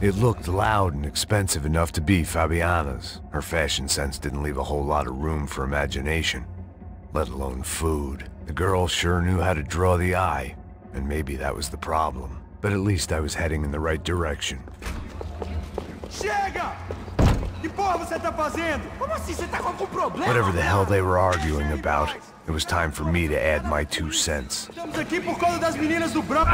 It looked loud and expensive enough to be Fabiana's. Her fashion sense didn't leave a whole lot of room for imagination, let alone food. The girl sure knew how to draw the eye, and maybe that was the problem. But at least I was heading in the right direction. Chega! Que porra você tá fazendo? Como assim? Você tá com algum problema? Whatever the hell they were arguing about, it was time for me to add my 2 cents. Estamos aqui por causa das meninas do Branco.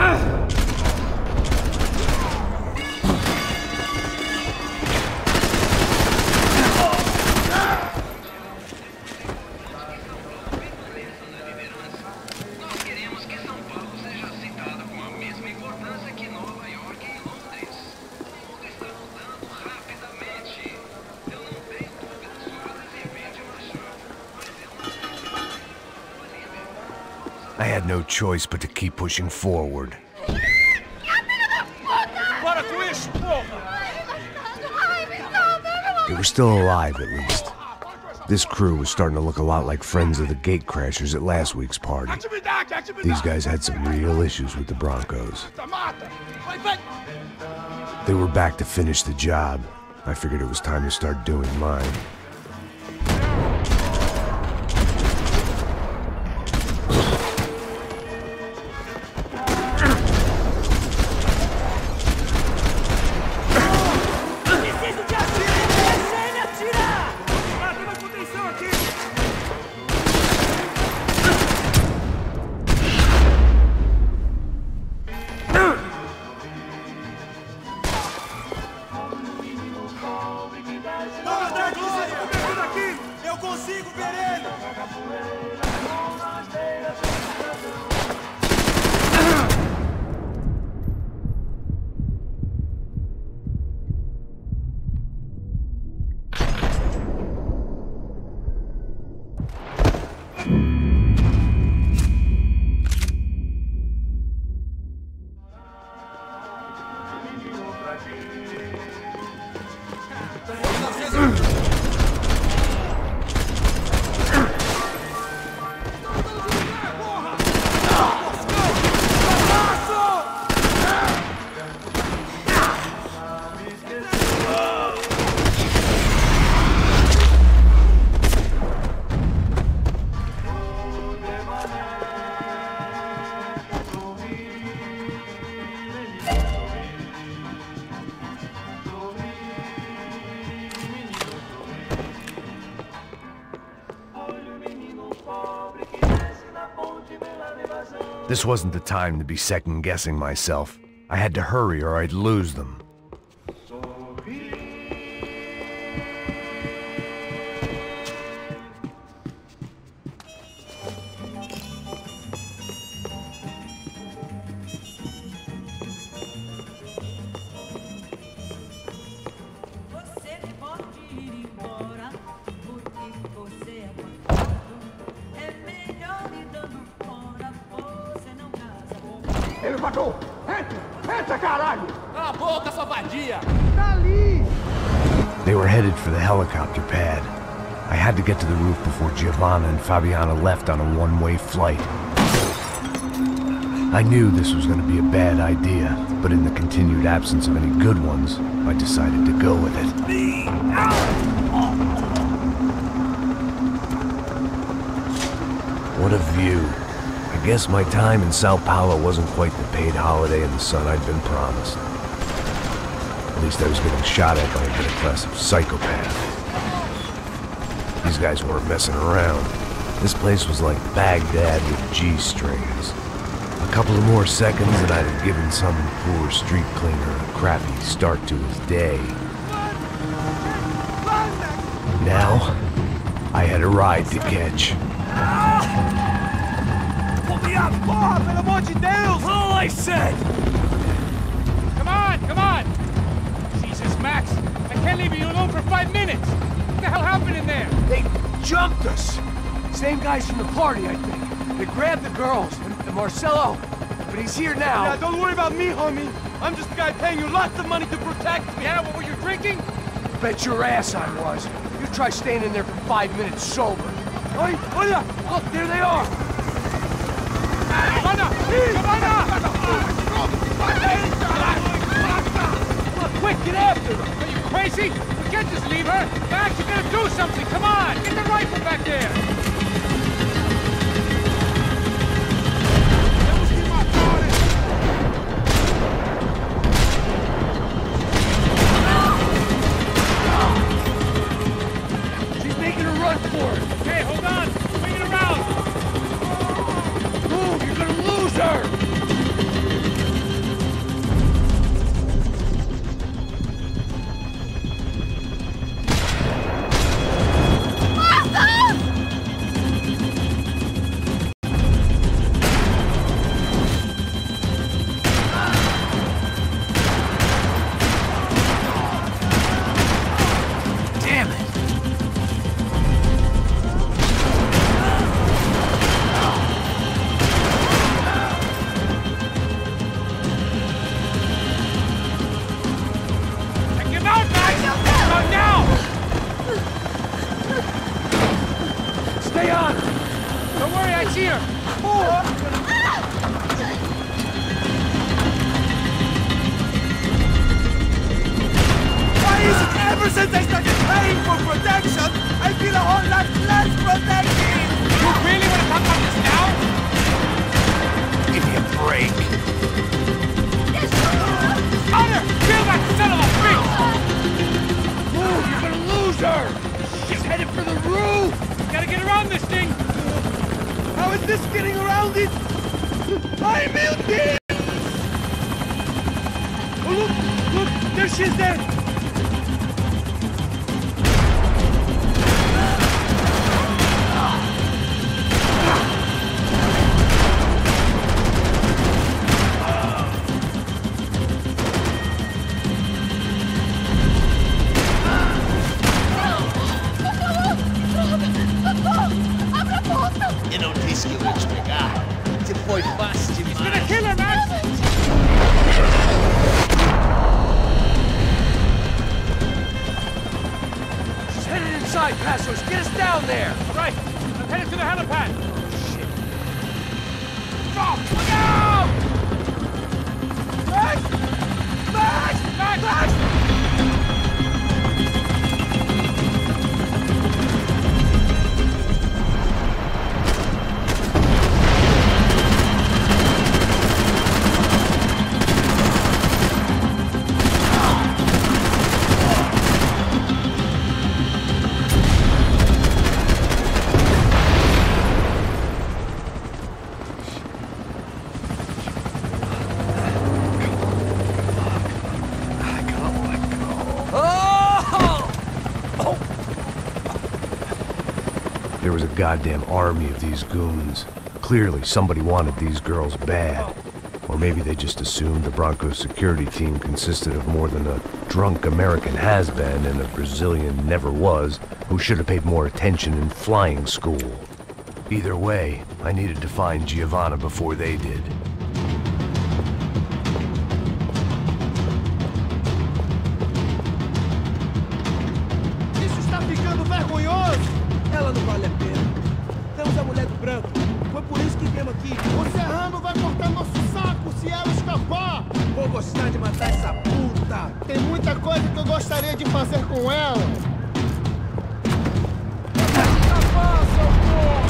I had no choice but to keep pushing forward. They were still alive, at least. This crew was starting to look a lot like friends of the gatecrashers at last week's party. These guys had some real issues with the Broncos. They were back to finish the job. I figured it was time to start doing mine. This wasn't the time to be second-guessing myself. I had to hurry or I'd lose them. Ele matou! Entra! Entra, caralho! Cala a boca, sua vadia! Tá ali! They were headed for the helicopter pad. I had to get to the roof before Giovanna and Fabiana left on a one-way flight. I knew this was going to be a bad idea, but in the continued absence of any good ones, I decided to go with it. What a view. I guess my time in Sao Paulo wasn't quite the paid holiday in the sun I'd been promised. At least I was getting shot at by a middle-class psychopath. These guys weren't messing around. This place was like Baghdad with G-strings. A couple of more seconds and I'd have given some poor street cleaner a crappy start to his day. Now, I had a ride to catch. Porra, pelo amor de Deus! All I said! Come on, come on! Jesus, Max! I can't leave you alone for 5 minutes! What the hell happened in there? They jumped us! Same guys from the party, I think. They grabbed the girls, and Marcelo. But he's here now. Yeah, don't worry about me, homie. I'm just the guy paying you lots of money to protect me. Yeah, what were you drinking? Bet your ass I was. You try staying in there for 5 minutes sober. Oi, olha! Look, there they are! Quick! crazy? We can't just leave her. Max, you gotta do something. Come on, get the rifle back there. She's making a run for it. Okay, hold on. Swing it around. Move, you're gonna lose her. Stay on! Don't worry, I see her. Why is it ever since I started paying for protection, I feel a whole lot less protected? You really want to talk about this now? Give me a break. Hunter! Kill that son of a bitch! Move, you're gonna lose her! She's headed for the roof! Gotta get around this thing! How is this getting around it? I'm in! Oh, look! There she is there! Eu não disse que eu ia te pegar. Você foi fácil demais. He's gonna kill her, Max! She's headed inside, Passos! Get us down there! All right, I'm headed to the helipad. Shit. Drop! Look out! Max! Max! Max! Max! There was a goddamn army of these goons. Clearly, somebody wanted these girls bad. Or maybe they just assumed the Broncos security team consisted of more than a drunk American has-been and a Brazilian never-was who should have paid more attention in flying school. Either way, I needed to find Giovanna before they did. Isso está ficando vergonhoso! Ela não vale a pena. Temos a mulher do branco. Foi por isso que viemos aqui. O Serrano vai cortar nosso saco se ela escapar! Vou gostar de matar essa puta! Tem muita coisa que eu gostaria de fazer com ela! Escapar, seu porra!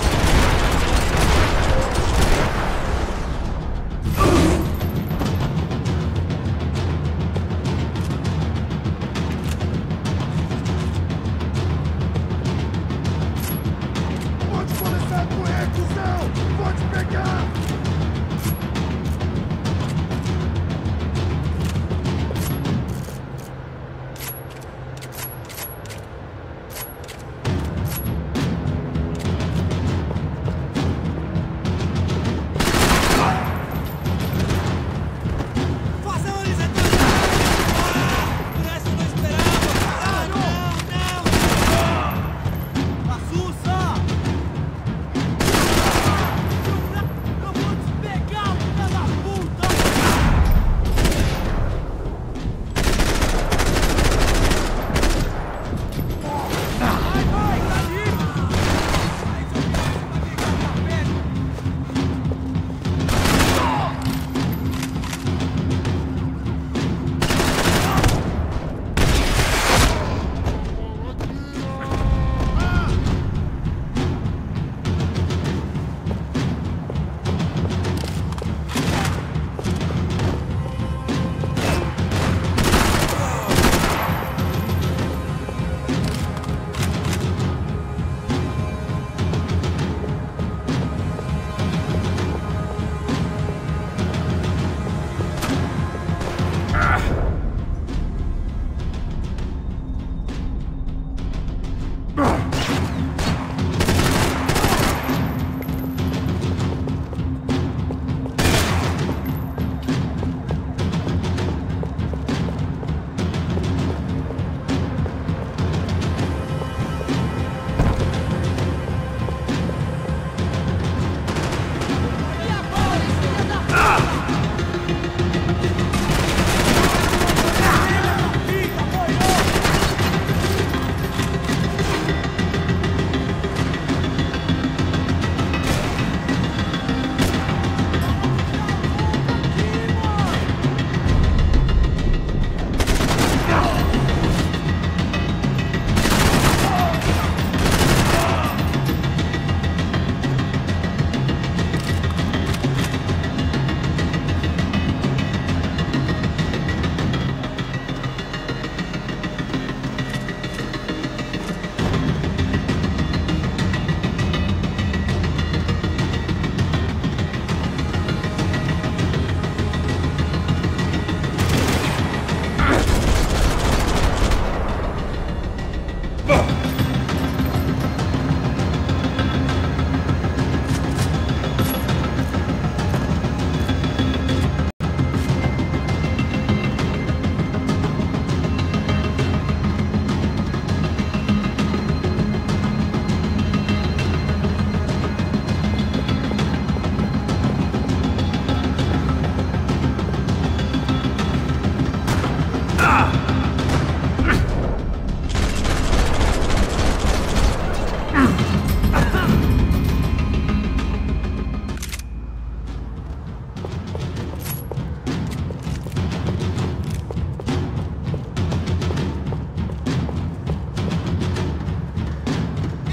Pode começar a correr, cuzão! Pode pegar!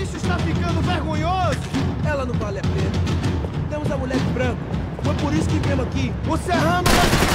Isso está ficando vergonhoso! Ela não vale a pena. Temos a mulher de branco. Foi por isso que viemos aqui. O serrano vai...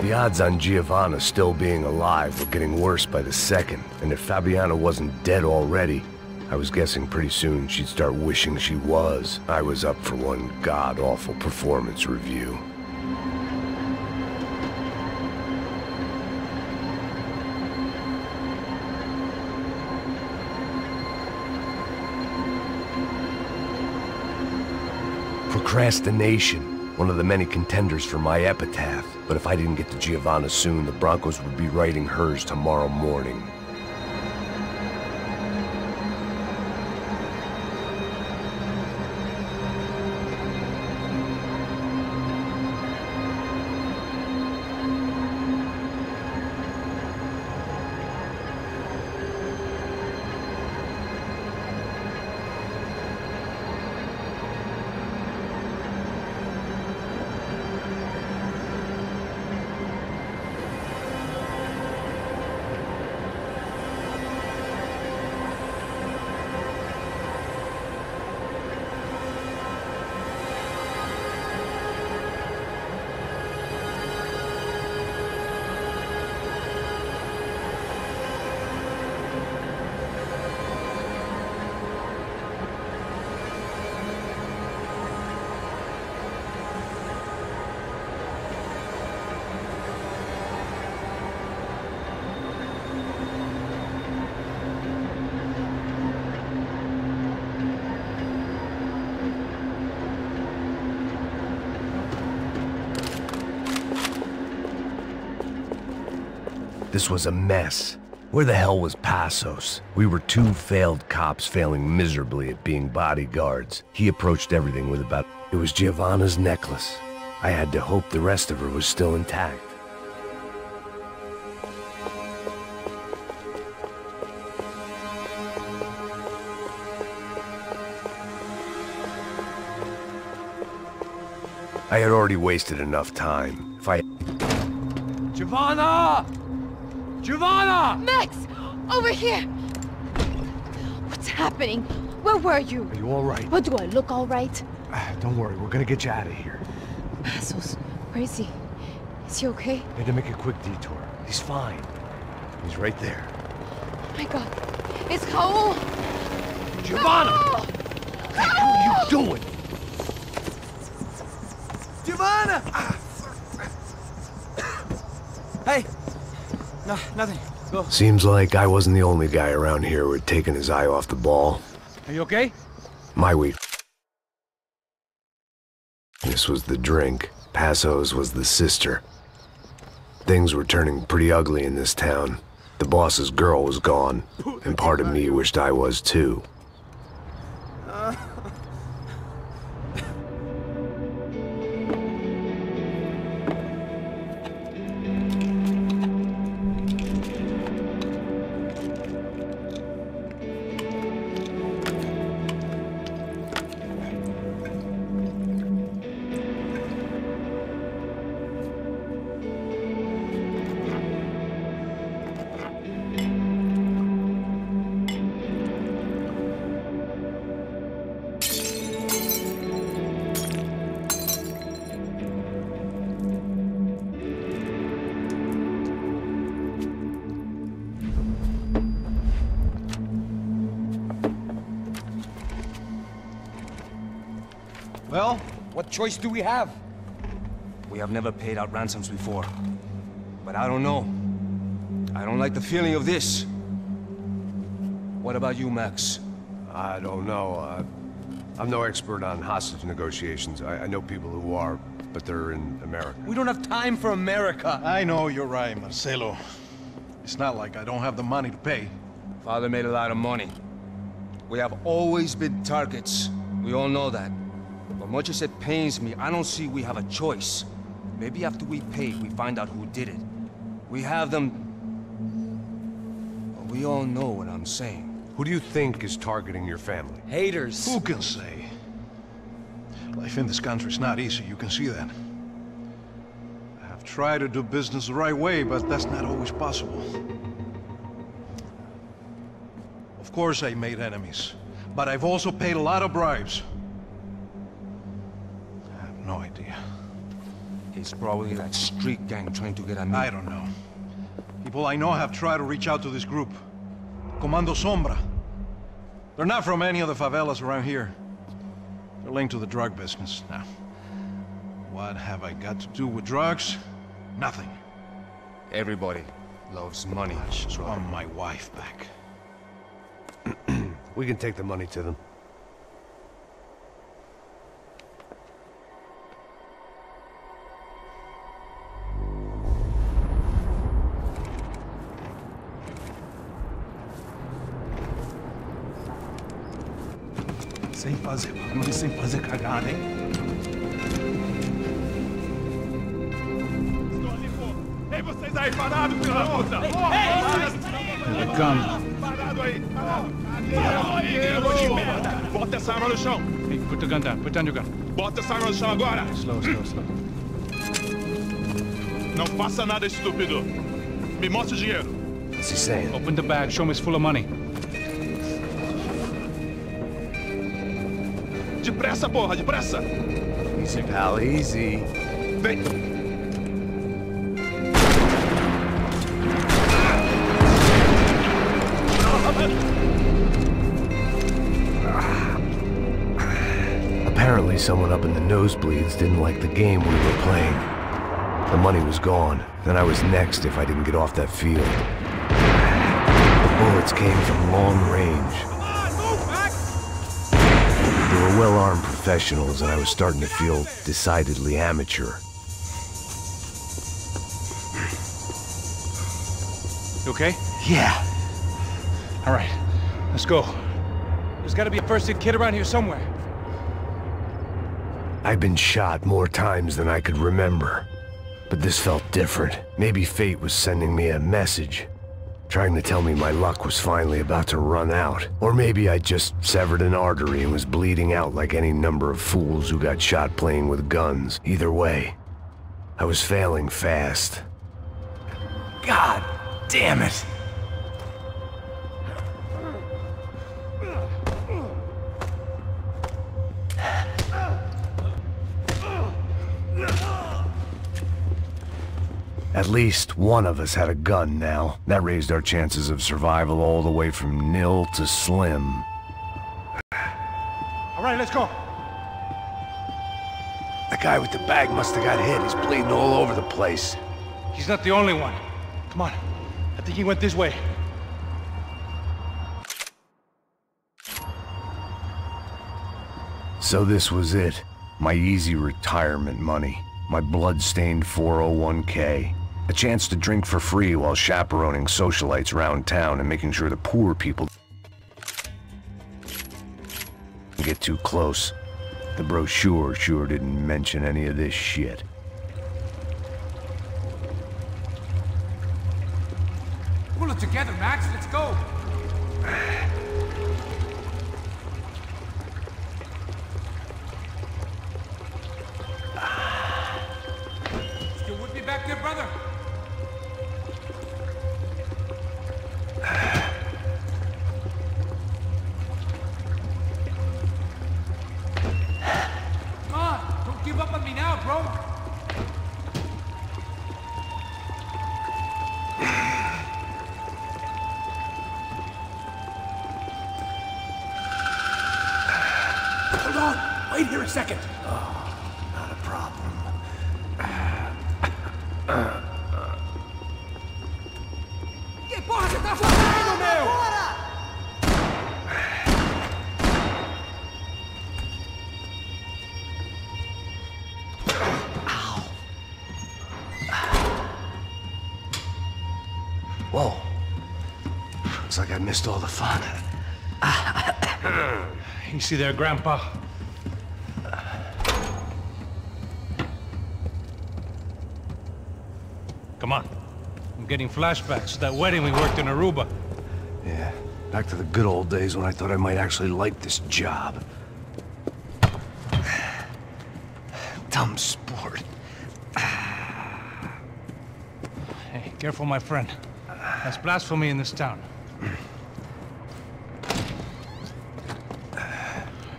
The odds on Giovanna still being alive were getting worse by the second, and if Fabiana wasn't dead already, I was guessing pretty soon she'd start wishing she was. I was up for one god-awful performance review. Procrastination. One of the many contenders for my epitaph. But if I didn't get to Giovanna soon, the Broncos would be writing hers tomorrow morning. This was a mess. Where the hell was Passos? We were two failed cops failing miserably at being bodyguards. He approached everything with about... It was Giovanna's necklace. I had to hope the rest of her was still intact. I had already wasted enough time. If I... Giovanna! Giovanna! Max! Over here! What's happening? Where were you? Are you all right? What, do I look all right? Don't worry, we're gonna get you out of here. Passos, where is he? Is he okay? Had to make a quick detour. He's fine. He's right there. Oh my god. It's Raul! Giovanna! Raul! What the hell are you doing? Giovanna! Hey! No, nothing. Go. Seems like I wasn't the only guy around here who had taken his eye off the ball. Are you okay? My weakness was the drink. Passos was the sister. Things were turning pretty ugly in this town. The boss's girl was gone, and part of me wished I was too. Well, what choice do we have? We have never paid out ransoms before. But I don't know. I don't like the feeling of this. What about you, Max? I don't know. I'm no expert on hostage negotiations. I know people who are, but they're in America. We don't have time for America. I know you're right, Marcelo. It's not like I don't have the money to pay. Father made a lot of money. We have always been targets. We all know that. But much as it pains me, I don't see we have a choice. Maybe after we pay, we find out who did it. We have them... Well, we all know what I'm saying. Who do you think is targeting your family? Haters. Who can say? Life in this country is not easy, you can see that. I have tried to do business the right way, but that's not always possible. Of course I made enemies, but I've also paid a lot of bribes. I have no idea. It's probably that street gang trying to get at me. I don't know. People I know have tried to reach out to this group. Comando Sombra. They're not from any of the favelas around here. They're linked to the drug business. Now, what have I got to do with drugs? Nothing. Everybody loves money. I just want my wife back. We can take the money to them. Sem fazer barulho e sem fazer cagada, hein? Estou ali, pô! Ei, vocês aí, parados, filho da puta! Here they come. Parado aí, parado! Aí, de merda! Bota essa arma no chão! Hey, put the gun down. Put down your gun. Bota essa arma no chão agora! Slow, slow, slow. Não faça nada, estúpido! Me mostre o dinheiro! What's he saying? Open the bag. Show me it's full of money. Depressa, porra, depressa! Easy, pal, easy. Vem! Apparently someone up in the nosebleeds didn't like the game we were playing. The money was gone, and I was next if I didn't get off that field. The bullets came from long range. They were well-armed professionals, and I was starting to feel decidedly amateur. You okay? Yeah. All right, let's go. There's gotta be a first aid kit around here somewhere. I've been shot more times than I could remember. But this felt different. Maybe fate was sending me a message, trying to tell me my luck was finally about to run out. Or maybe I just severed an artery and was bleeding out like any number of fools who got shot playing with guns. Either way, I was failing fast. God damn it! At least one of us had a gun now. That raised our chances of survival all the way from nil to slim. All right, let's go. The guy with the bag must have got hit. He's bleeding all over the place. He's not the only one. Come on. I think he went this way. So this was it. My easy retirement money. My blood-stained 401k. A chance to drink for free while chaperoning socialites around town and making sure the poor people don't get too close. The brochure sure didn't mention any of this shit. Pull it together, Max. Let's go. Still with me back there, brother? Come on, don't give up on me now, bro. Hold on! Wait here a second! Not a problem. Que porra você tá fazendo, meu? Whoa. Looks like I missed all the fun. Easy there, Grandpa. Come on. I'm getting flashbacks to that wedding we worked in Aruba. Yeah, back to the good old days when I thought I might actually like this job. Dumb sport. Hey, careful, my friend. That's blasphemy in this town.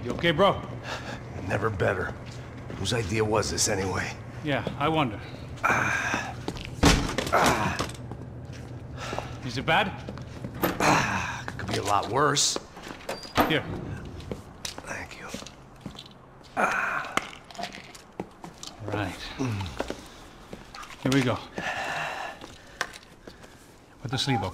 You okay, bro? Never better. Whose idea was this anyway? Yeah, I wonder. Is it bad? Could be a lot worse. Here. Thank you. Right. Here we go. Put the sleeve up.